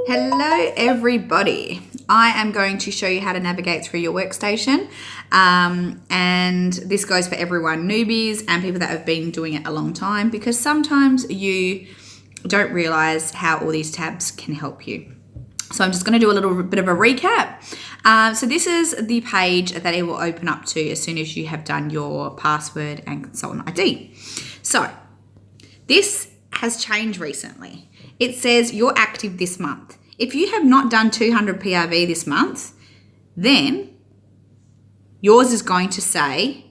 Hello everybody. I am going to show you how to navigate through your workstation, and this goes for everyone, newbies and people that have been doing it a long time, because sometimes you don't realize how all these tabs can help you. So I'm just going to do a little bit of a recap. So this is the page that it will open up to as soon as you have done your password and consultant ID. So this has changed recently. It says you're active this month. If you have not done 200 PRV this month, then yours is going to say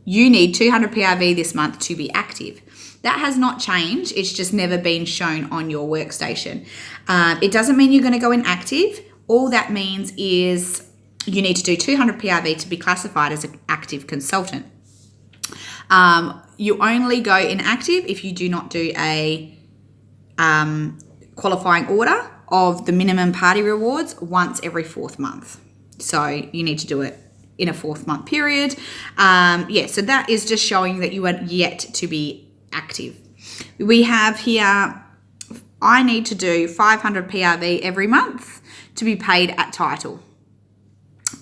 you need 200 PRV this month to be active. That has not changed. It's just never been shown on your workstation. It doesn't mean you're going to go inactive. All that means is you need to do 200 PRV to be classified as an active consultant. You only go inactive if you do not do a qualifying order of the minimum party rewards once every 4th month. So you need to do it in a 4th month period. So that is just showing that you are yet to be active. We have here, I need to do 500 PRV every month to be paid at title.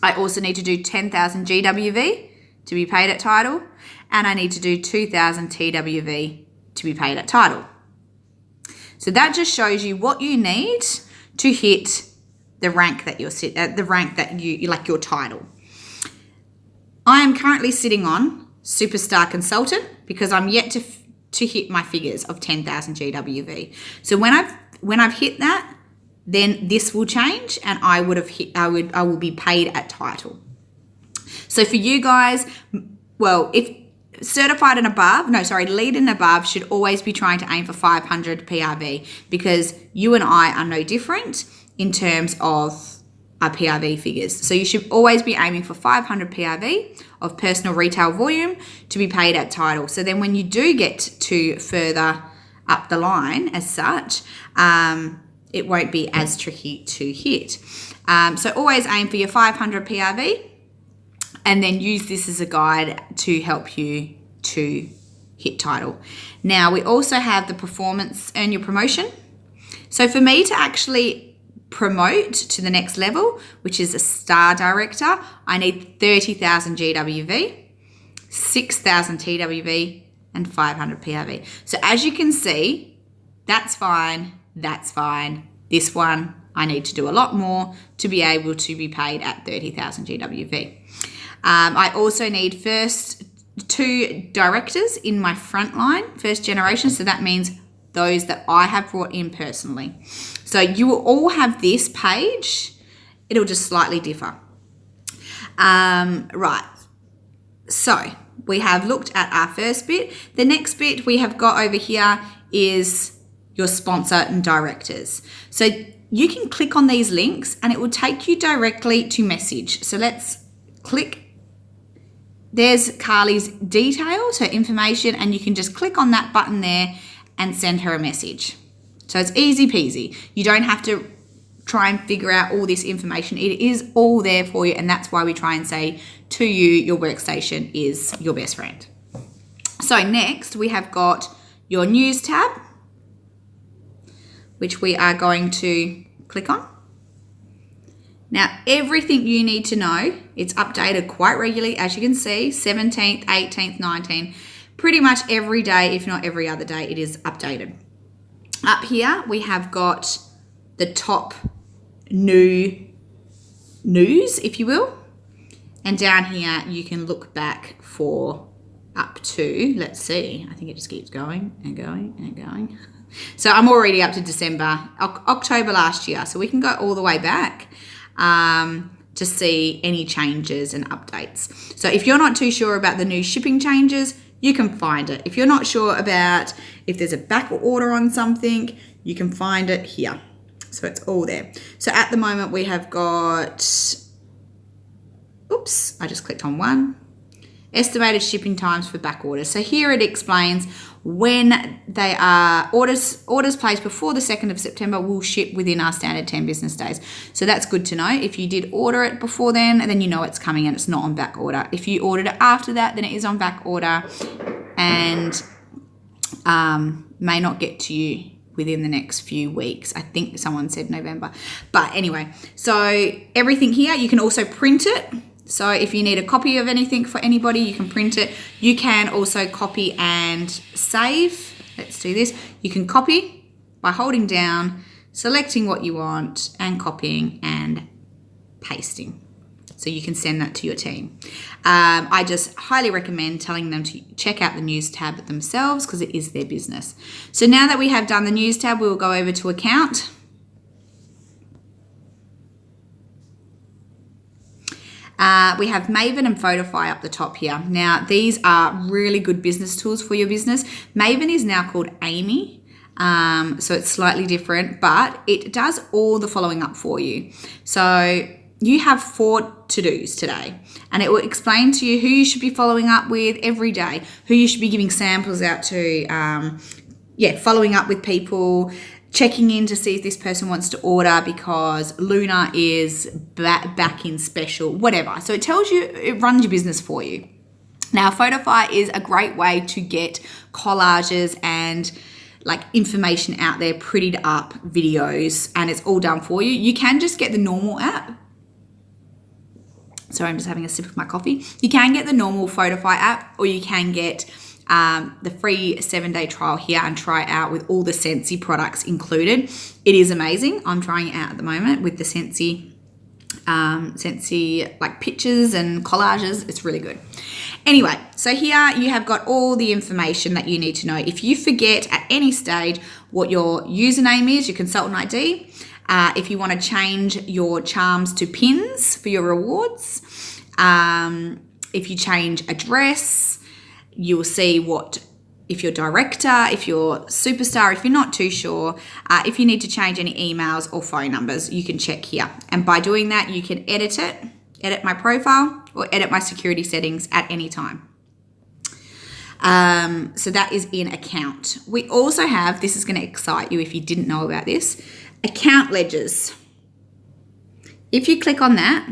I also need to do 10,000 GWV to be paid at title, and I need to do 2,000 TWV to be paid at title. So that just shows you what you need to hit the rank that you're like your title. I am currently sitting on Superstar Consultant because I'm yet to hit my figures of 10,000 GWV. So when I've hit that, then this will change, and I will be paid at title. So for you guys, well, if certified and above, lead and above should always be trying to aim for 500 PRV, because you and I are no different in terms of our PRV figures. So you should always be aiming for 500 PRV of personal retail volume to be paid at title. So then when you do get to further up the line as such, it won't be as tricky to hit. So always aim for your 500 PRV, and then use this as a guide to help you to hit title. Now, we also have the performance earn your promotion. So for me to actually promote to the next level, which is a star director, I need 30,000 GWV, 6,000 TWV, and 500 PRV. So as you can see, that's fine, that's fine. This one, I need to do a lot more to be able to be paid at 30,000 GWV. I also need first 2 directors in my front line, first generation. So that means those that I have brought in personally. So you will all have this page. It'll just slightly differ. Right. So we have looked at our first bit. The next bit we have got over here is your sponsor and directors. So you can click on these links and it will take you directly to message. So let's click. There's Carly's details, her information, and you can just click on that button there and send her a message. So it's easy peasy. You don't have to try and figure out all this information. It is all there for you, and that's why we try and say to you, your workstation is your best friend. So next we have got your news tab, which we are going to click on. Now, everything you need to know, it's updated quite regularly, as you can see, 17th, 18th, 19th, pretty much every day, if not every other day, it is updated. Up here, we have got the top new news, if you will. And down here, you can look back for up to, let's see, I think it just keeps going and going and going. So I'm already up to December, October last year. So we can go all the way back to see any changes and updates. So if you're not too sure about the new shipping changes, you can find it. If you're not sure about if there's a back order on something, you can find it here. So it's all there. So at the moment we have got, oops, I just clicked on one. Estimated shipping times for back orders. So here it explains when they are orders placed before the 2nd of September will ship within our standard 10 business days. So that's good to know. If you did order it before then you know it's coming and it's not on back order. If you ordered it after that, then it is on back order and may not get to you within the next few weeks. I think someone said November. But anyway, so everything here, you can also print it. So if you need a copy of anything for anybody, you can print it. You can also copy and save. Let's do this. You can copy by holding down, selecting what you want, and copying and pasting. So you can send that to your team. I just highly recommend telling them to check out the news tab themselves because it is their business. So now that we have done the news tab, we will go over to account. We have Maven and Photify up the top here. Now, these are really good business tools for your business. Maven is now called Amy. So it's slightly different, but it does all the following up for you. So you have 4 to-dos today, and it will explain to you who you should be following up with every day, who you should be giving samples out to, following up with people, checking in to see if this person wants to order because Luna is back in special, whatever. So it tells you, it runs your business for you. Now, Photify is a great way to get collages and like information out there, prettied up videos, and it's all done for you. You can just get the normal app. Sorry, I'm just having a sip of my coffee. You can get the normal Photify app, or you can get the free 7-day trial here and try it out with all the Scentsy products included. It is amazing. I'm trying it out at the moment with the Scentsy like pictures and collages. It's really good. Anyway, so here you have got all the information that you need to know. If you forget at any stage what your username is, your consultant ID, if you want to change your charms to pins for your rewards, if you change address, you will see what, if you're director, if you're superstar, if you're not too sure, if you need to change any emails or phone numbers, you can check here. And by doing that, you can edit it, edit my profile, or edit my security settings at any time. So that is in account. We also have, this is going to excite you if you didn't know about this, account ledgers. If you click on that,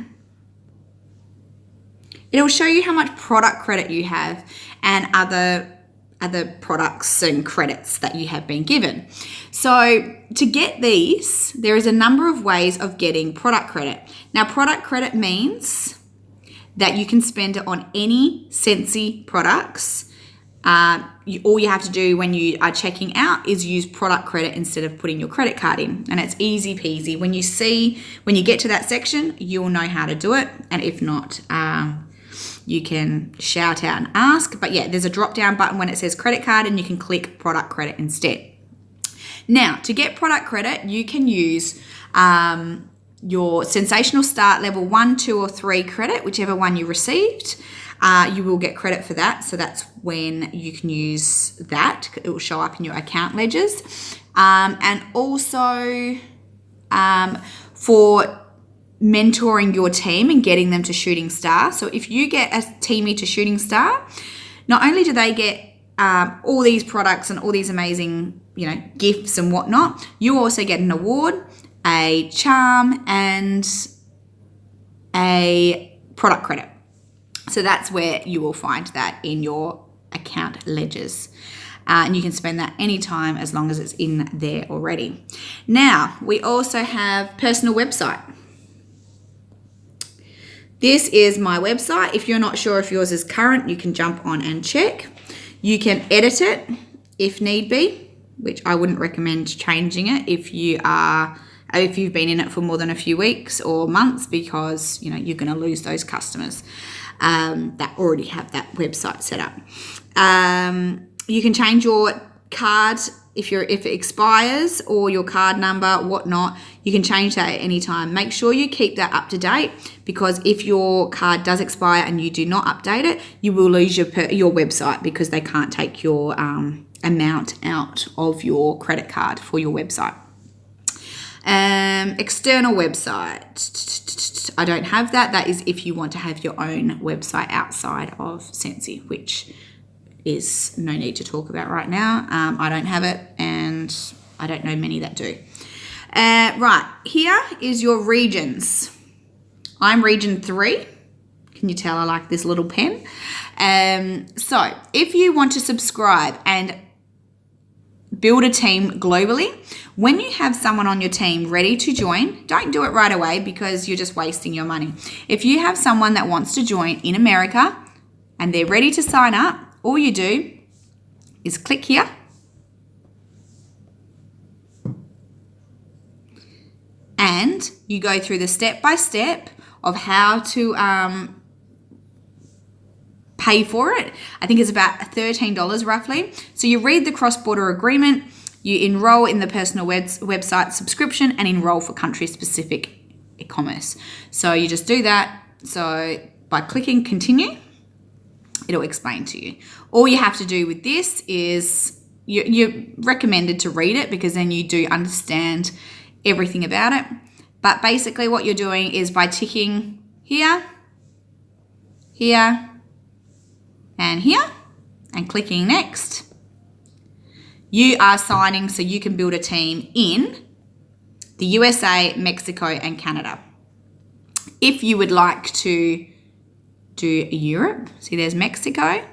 it'll show you how much product credit you have and other products and credits that you have been given. So to get these, there is a number of ways of getting product credit. Now, product credit means that you can spend it on any Scentsy products. All you have to do when you are checking out is use product credit instead of putting your credit card in, and it's easy peasy. When you get to that section, you'll know how to do it, and if not, you can shout out and ask. But yeah, there's a drop down button when it says credit card, and you can click product credit instead. Now, to get product credit, you can use your Sensational Start level 1, 2 or 3 credit, whichever one you received. You will get credit for that. So that's when you can use that. It will show up in your account ledgers. And also for mentoring your team and getting them to Shooting Star. So if you get a teamie to Shooting Star, not only do they get all these products and all these amazing, gifts and whatnot, you also get an award, a charm, and a product credit. So that's where you will find that in your account ledgers. And you can spend that anytime as long as it's in there already. Now, we also have personal website. This is my website. If you're not sure if yours is current, you can jump on and check. You can edit it if need be, which I wouldn't recommend changing it if you've been in it for more than a few weeks or months, because you're going to lose those customers that already have that website set up. You can change your card if it expires, or your card number, whatnot. You can change that at any time. Make sure you keep that up to date, because if your card does expire and you do not update it, you will lose your website, because they can't take your amount out of your credit card for your website. External website. I don't have that. That is if you want to have your own website outside of Scentsy, which is no need to talk about right now. I don't have it, and I don't know many that do. Right, here is your regions. I'm region 3. Can you tell I like this little pen? So if you want to subscribe and build a team globally. When you have someone on your team ready to join, don't do it right away because you're just wasting your money. If you have someone that wants to join in America and they're ready to sign up, all you do is click here. And you go through the step-by-step of how to pay for it. I think it's about $13 roughly. So you read the cross-border agreement, you enroll in the personal website subscription and enroll for country-specific e-commerce. So you just do that. So by clicking continue, it'll explain to you. All you have to do with this is you're recommended to read it because then you do understand everything about it. But basically what you're doing is by ticking here, here, and here, and clicking next, you are signing so you can build a team in the USA, Mexico, and Canada. If you would like to do Europe, see there's Mexico,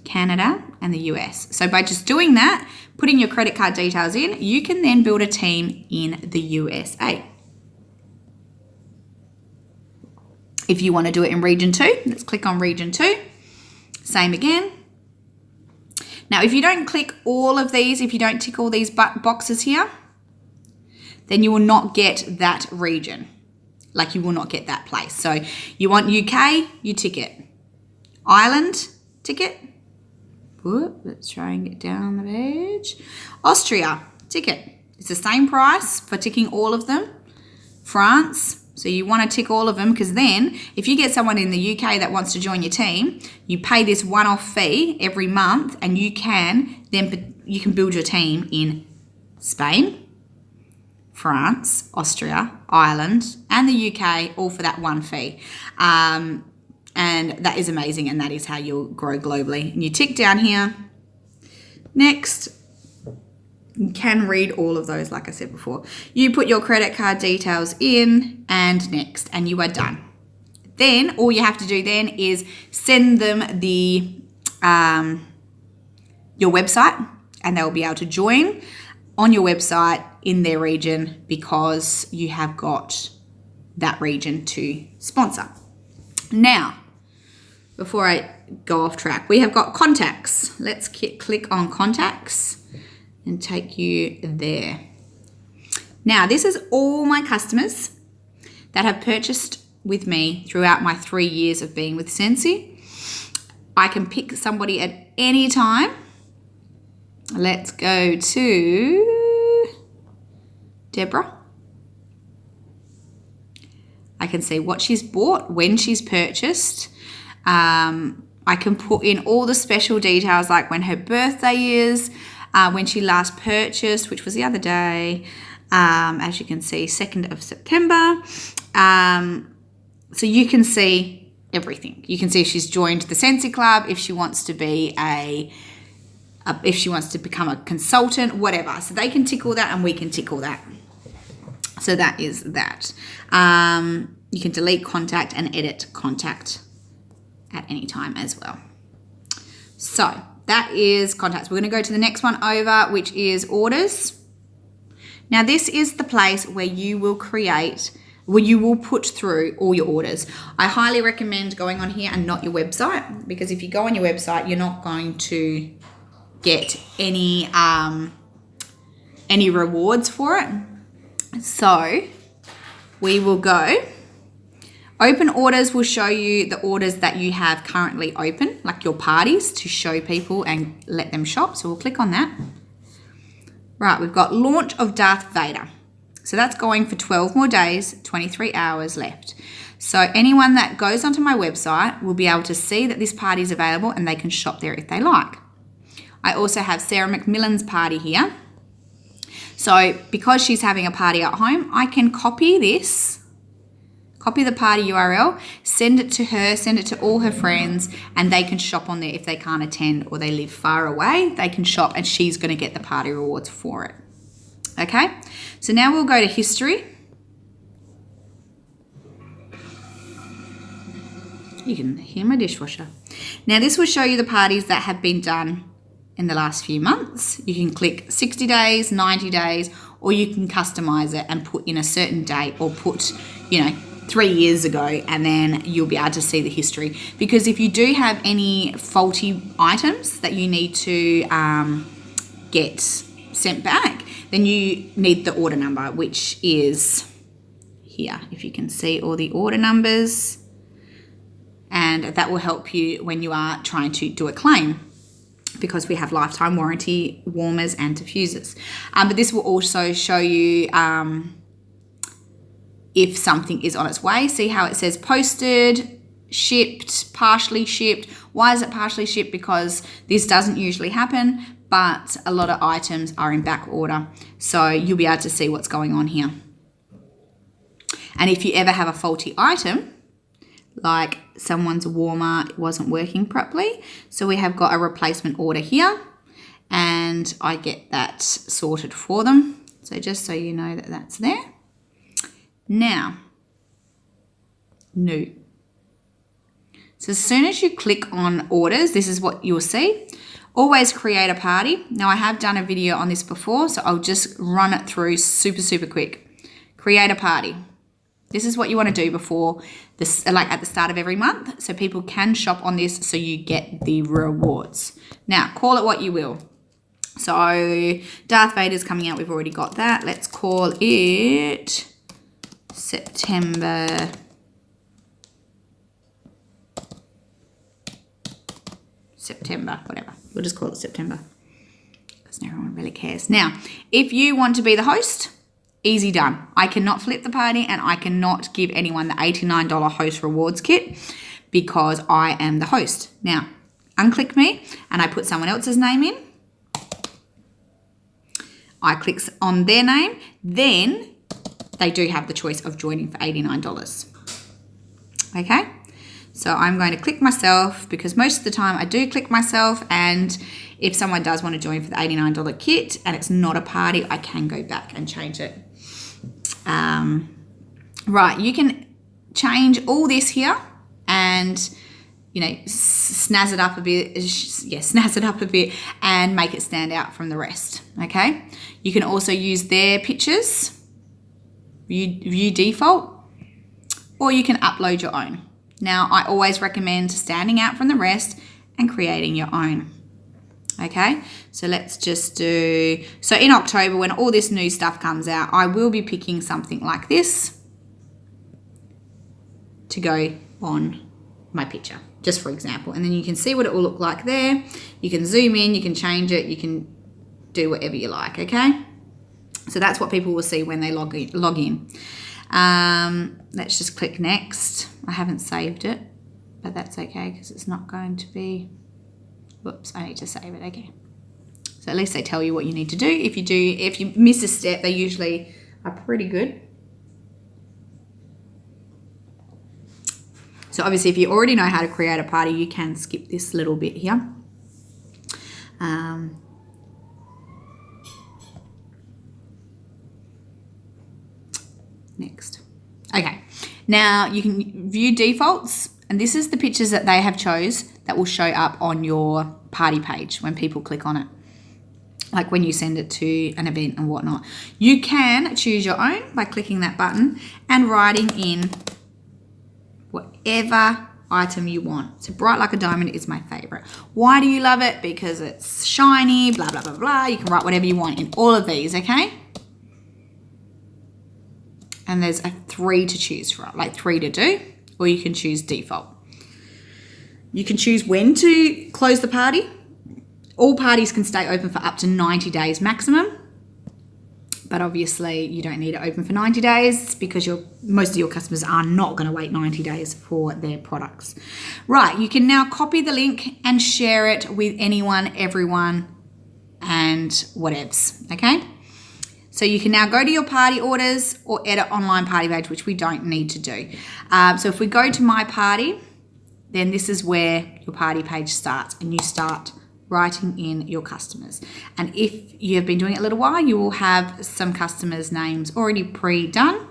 Canada, and the US. So by just doing that, putting your credit card details in, you can then build a team in the USA. If you want to do it in region 2, let's click on region 2. Same again. Now, if you don't click all of these, if you don't tick all these boxes here, then you will not get that region. Like you will not get that place. So you want UK, you tick it. Ireland, tick it. Whoop, let's try and get down the page. Austria, tick it. It's the same price for ticking all of them. France, so you want to tick all of them because then if you get someone in the UK that wants to join your team, you pay this one-off fee every month and you can build your team in Spain, France, Austria, Ireland, and the UK, all for that one fee. And that is amazing, and that is how you'll grow globally. And you tick down here, next. You can read all of those, like I said before. You put your credit card details in and next, and you are done. Then all you have to do then is send them your website, and they'll be able to join on your website in their region because you have got that region to sponsor. Now, before I go off track, we have got contacts. Let's click on contacts and take you there. Now, this is all my customers that have purchased with me throughout my 3 years of being with Scentsy. I can pick somebody at any time. Let's go to Deborah. I can see what she's bought, when she's purchased. I can put in all the special details like when her birthday is, when she last purchased, which was the other day, as you can see, 2nd of September. So you can see everything. You can see if she's joined the Scentsy Club, if she wants to be if she wants to become a consultant, whatever. So they can tick all that and we can tick all that. So that is that. You can delete contact and edit contact at any time as well. So that is contacts. We're going to go to the next one over, which is orders. Now this is the place where you will put through all your orders. I highly recommend going on here and not your website, because if you go on your website, you're not going to get any rewards for it. So we will go. Open orders will show you the orders that you have currently open, like your parties, to show people and let them shop. So we'll click on that. Right, we've got launch of Darth Vader. So that's going for 12 more days, 23 hours left. So anyone that goes onto my website will be able to see that this party is available and they can shop there if they like. I also have Sarah McMillan's party here. So because she's having a party at home, I can copy the party URL, send it to her, send it to all her friends, and they can shop on there if they can't attend or they live far away. They can shop and she's going to get the party rewards for it. Okay, so now we'll go to history. You can hear my dishwasher. Now this will show you the parties that have been done in the last few months. You can click 60 days, 90 days, or you can customize it and put in a certain date, or put, 3 years ago, and then you'll be able to see the history. Because if you do have any faulty items that you need to get sent back, then you need the order number, which is here. If you can see all the order numbers, and that will help you when you are trying to do a claim, because we have lifetime warranty warmers and diffusers. But this will also show you if something is on its way. See how it says posted, shipped, partially shipped. Why is it partially shipped? Because this doesn't usually happen, but a lot of items are in back order. So you'll be able to see what's going on here. And if you ever have a faulty item, like someone's warmer wasn't working properly, so we have got a replacement order here, and I get that sorted for them. So just so you know that that's there. Now, new. So as soon as you click on orders, this is what you'll see. Always create a party. Now I have done a video on this before, so I'll just run it through super quick. Create a party. This is what you want to do before this, like at the start of every month, so people can shop on this so you get the rewards. Now, call it what you will. So Darth Vader's coming out, we've already got that. Let's call it September. Whatever. We'll just call it September, because no one really cares. Now, if you want to be the host, easy done. I cannot flip the party, and I cannot give anyone the $89 host rewards kit because I am the host. Now, unclick me and I put someone else's name in. I click on their name, then they do have the choice of joining for $89. Okay, so I'm going to click myself, because most of the time I do click myself, and if someone does want to join for the $89 kit and it's not a party, I can go back and change it. Right, you can change all this here and, snazz it up a bit. Yeah, snazz it up a bit and make it stand out from the rest. Okay, you can also use their pictures, view default, or you can upload your own. Now, I always recommend standing out from the rest and creating your own. Okay, so let's just do, so in October, when all this new stuff comes out, I will be picking something like this to go on my picture, just for example. And then you can see what it will look like there. You can zoom in, you can change it, you can do whatever you like, okay? So that's what people will see when they log in. Let's just click next. I haven't saved it, but that's okay, because it's not going to be, whoops, I need to save it, okay. So at least they tell you what you need to do. If you miss a step, they usually are pretty good. So obviously, if you already know how to create a party, you can skip this little bit here. Next. Okay, now you can view defaults, and this is the pictures that they have chose that will show up on your party page when people click on it, like when you send it to an event and whatnot. You can choose your own by clicking that button and writing in whatever item you want. So bright like a diamond is my favorite. Why do you love it? Because it's shiny, blah, blah, blah, blah. You can write whatever you want in all of these, okay? And there's 3 to choose from, like 3 to do, or you can choose default. You can choose when to close the party. All parties can stay open for up to 90 days maximum. But obviously you don't need it open for 90 days because most of your customers are not going to wait 90 days for their products. Right, you can now copy the link and share it with anyone, everyone, and whatevs, okay? So you can now go to your party orders or edit online party page, which we don't need to do. So if we go to my party, then this is where your party page starts, and you start writing in your customers. And if you have been doing it a little while, you will have some customers' names already pre-done.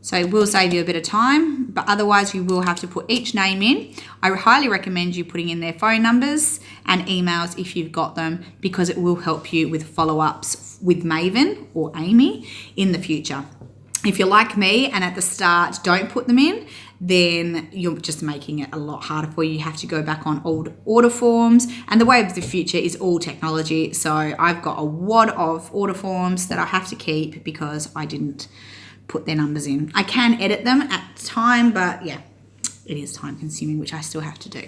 So it will save you a bit of time, but otherwise you will have to put each name in. I highly recommend you putting in their phone numbers and emails if you've got them, because it will help you with follow-ups with Maven or Amy in the future. If you're like me and at the start don't put them in, then you're just making it a lot harder for you. You have to go back on old order forms, and the way of the future is all technology. So I've got a wad of order forms that I have to keep because I didn't put their numbers in. I can edit them at the time, but yeah, it is time consuming, which I still have to do.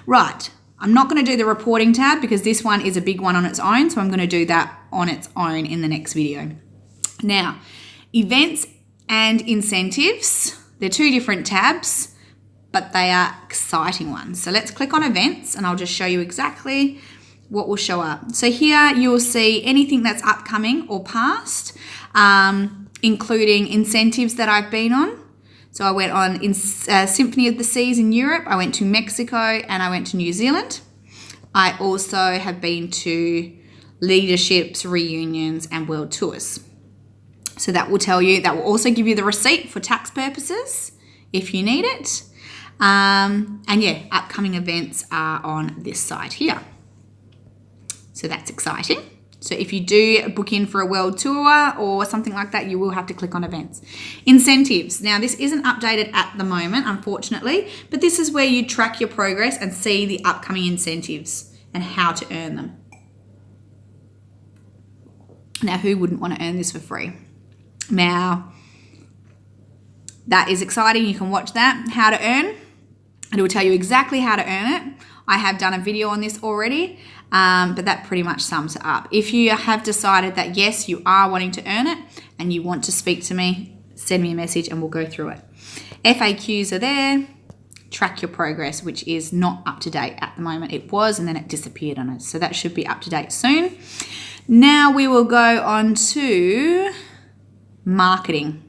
Right, I'm not going to do the reporting tab because this one is a big one on its own, so I'm going to do that on its own in the next video. Now, events and incentives, they're two different tabs, but they are exciting ones. So let's click on events and I'll just show you exactly what will show up. So here you will see anything that's upcoming or past, including incentives that I've been on. So I went on Symphony of the Seas in Europe, I went to Mexico, and I went to New Zealand. I also have been to leaderships, reunions, and world tours. So that will tell you, that will also give you the receipt for tax purposes if you need it. And yeah, upcoming events are on this side here. So that's exciting. So if you do book in for a world tour or something like that, you will have to click on events. Incentives. Now this isn't updated at the moment, unfortunately, but this is where you track your progress and see the upcoming incentives and how to earn them. Now, who wouldn't want to earn this for free? Now, that is exciting. You can watch that, how to earn. It will tell you exactly how to earn it. I have done a video on this already, but that pretty much sums it up. If you have decided that yes, you are wanting to earn it and you want to speak to me, send me a message and we'll go through it. FAQs are there. Track your progress, which is not up to date at the moment. It was, and then it disappeared on us. So that should be up to date soon. Now we will go on to marketing.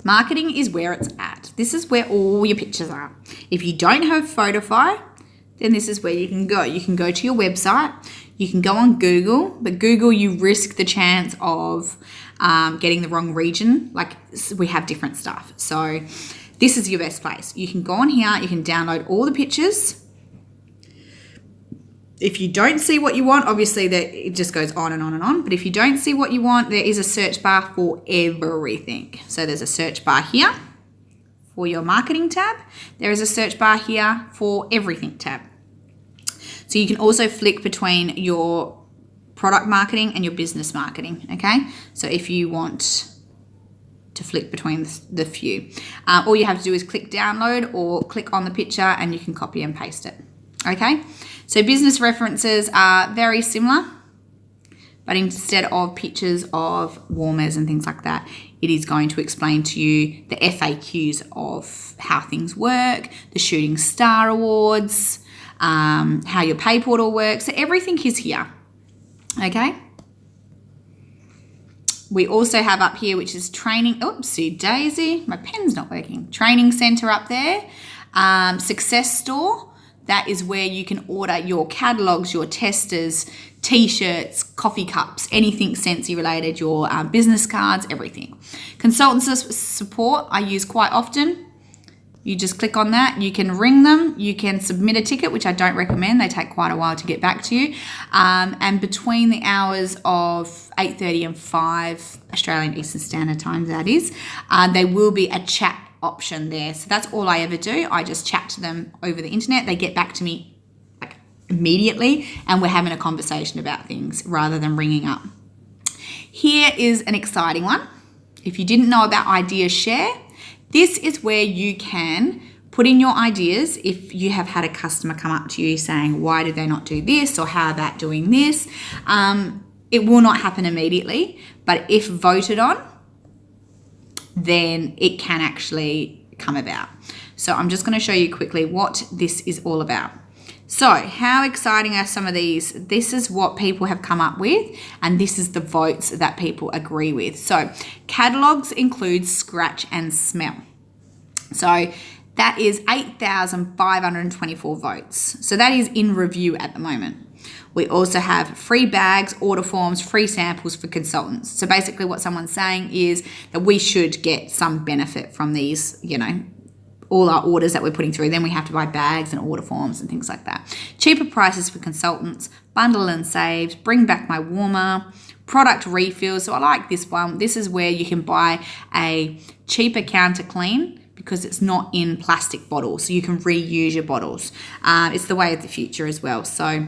Marketing is where it's at. This is where all your pictures are. If you don't have Photify, then this is where you can go. You can go to your website. You can go on Google, but Google, you risk the chance of getting the wrong region. Like, we have different stuff. So this is your best place. You can go on here. You can download all the pictures. If you don't see what you want, obviously that it just goes on and on and on. But if you don't see what you want, there is a search bar for everything. So there's a search bar here for your marketing tab. There is a search bar here for everything tab. So you can also flick between your product marketing and your business marketing, okay? So if you want to flick between the few, all you have to do is click download or click on the picture and you can copy and paste it, okay? So business references are very similar, but instead of pictures of warmers and things like that, it is going to explain to you the FAQs of how things work, the Shooting Star Awards, how your pay portal works. So everything is here, okay? We also have up here, which is training. Oopsie daisy, my pen's not working. Training center up there. Success store. That is where you can order your catalogs, your testers, t-shirts, coffee cups, anything Scentsy related, your business cards, everything. Consultant support I use quite often. You just click on that. You can ring them. You can submit a ticket, which I don't recommend. They take quite a while to get back to you. And between the hours of 8:30 and 5 Australian Eastern Standard Time, that is, there will be a chat option there. So that's all I ever do. I just chat to them over the internet. They get back to me like immediately and we're having a conversation about things rather than ringing up. Here is an exciting one. If you didn't know about Ideas Share, this is where you can put in your ideas. If you have had a customer come up to you saying, why did they not do this, or how about doing this? It will not happen immediately, but if voted on, then it can actually come about. So I'm just going to show you quickly what this is all about. So how exciting are some of these? This is what people have come up with, and this is the votes that people agree with. So catalogs include scratch and smell. So that is 8,524 votes. So that is in review at the moment. We also have free bags, order forms, free samples for consultants. So basically what someone's saying is that we should get some benefit from these, all our orders that we're putting through. Then we have to buy bags and order forms and things like that. Cheaper prices for consultants, bundle and saves, bring back my warmer, product refills. So I like this one. This is where you can buy a cheaper counter clean because it's not in plastic bottles. So you can reuse your bottles. It's the way of the future as well. So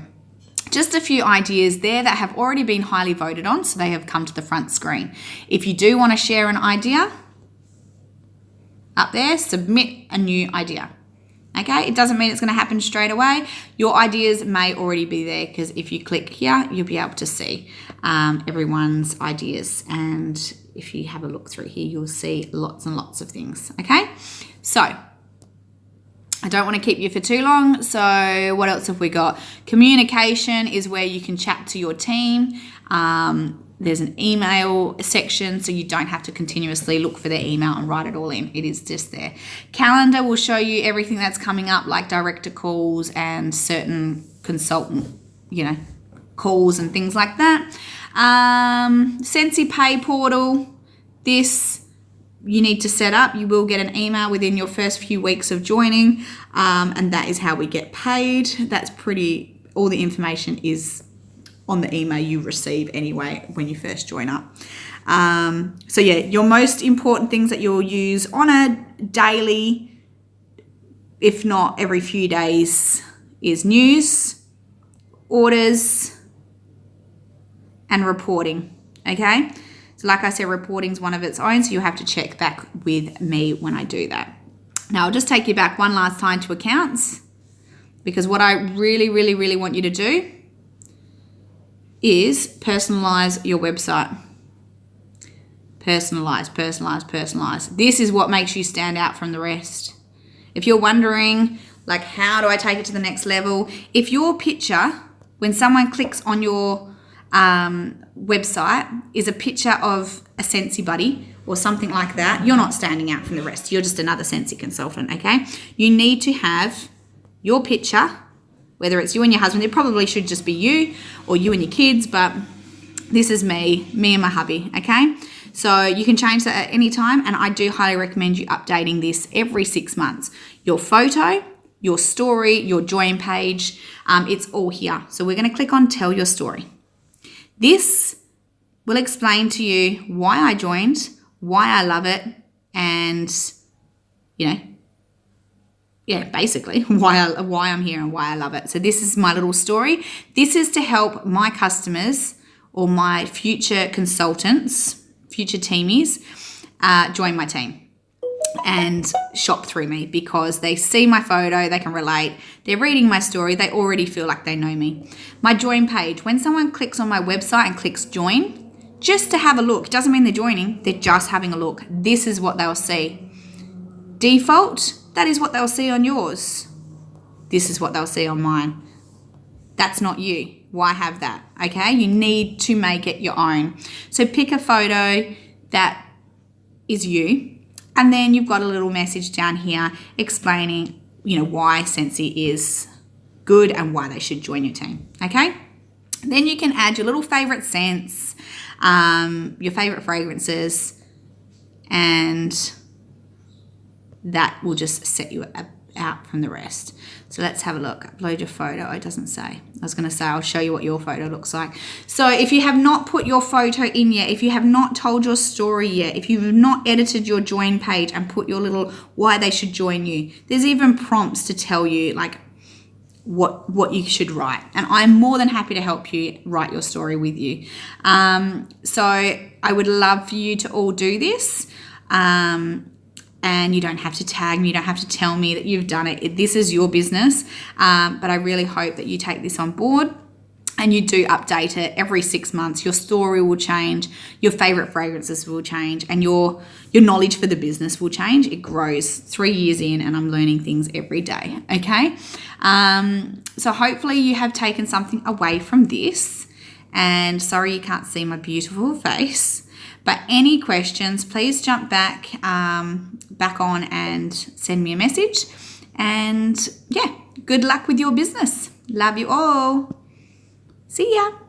just a few ideas there that have already been highly voted on. So they have come to the front screen. If you do want to share an idea, up there, submit a new idea. Okay, it doesn't mean it's going to happen straight away. Your ideas may already be there because if you click here, you'll be able to see everyone's ideas. And if you have a look through here, you'll see lots and lots of things. Okay, so I don't want to keep you for too long. So what else have we got? Communication is where you can chat to your team. There's an email section, so you don't have to continuously look for their email and write it all in. It is just there. Calendar will show you everything that's coming up, like director calls and certain consultant, calls and things like that. Sensi Pay portal, this you need to set up. You will get an email within your first few weeks of joining, and that is how we get paid. That's all the information is on the email you receive anyway when you first join up. So yeah, your most important things that you'll use on a daily, if not every few days, is news, orders, and reporting. Okay, so like I said, reporting is one of its own, so you'll have to check back with me when I do that. Now I'll just take you back one last time to accounts, because what I really, really, really want you to do is personalize your website. Personalize. This is what makes you stand out from the rest. If you're wondering, like, how do I take it to the next level? If your picture, when someone clicks on your website, is a picture of a Sensi buddy or something like that, you're not standing out from the rest. You're just another Sensi consultant, okay? You need to have your picture, whether it's you and your husband. It probably should just be you or you and your kids, but this is me and my hubby, okay? So you can change that at any time, and I do highly recommend you updating this every 6 months. Your photo, your story, your join page, it's all here. So we're going to click on Tell Your Story. This will explain to you why I joined, why I love it, and, basically why I'm here and why I love it. So this is my little story. This is to help my customers or my future consultants, future teamies, join my team and shop through me because they see my photo, they can relate, they're reading my story, they already feel like they know me. My join page, when someone clicks on my website and clicks join, just to have a look, doesn't mean they're joining, they're just having a look. This is what they'll see. Default, that is what they'll see on yours. This is what they'll see on mine. That's not you. Why have that? Okay, you need to make it your own. So pick a photo that is you, and then you've got a little message down here explaining, why Sensi is good and why they should join your team. Okay, then you can add your little favorite scents, your favorite fragrances, and that will just set you out from the rest. So let's have a look. Upload your photo. It doesn't say. I was going to say I'll show you what your photo looks like. So if you have not put your photo in yet, if you have not told your story yet, if you've not edited your join page and put your little why they should join you, there's even prompts to tell you like what you should write, and I'm more than happy to help you write your story with you. So I would love for you to all do this. And you don't have to tag me, you don't have to tell me that you've done it. This is your business, but I really hope that you take this on board and you do update it every 6 months. Your story will change, your favorite fragrances will change, and your knowledge for the business will change. It grows 3 years in, and I'm learning things every day, okay? So hopefully you have taken something away from this, and sorry you can't see my beautiful face. But any questions, please jump back on and send me a message. And yeah, good luck with your business. Love you all. See ya.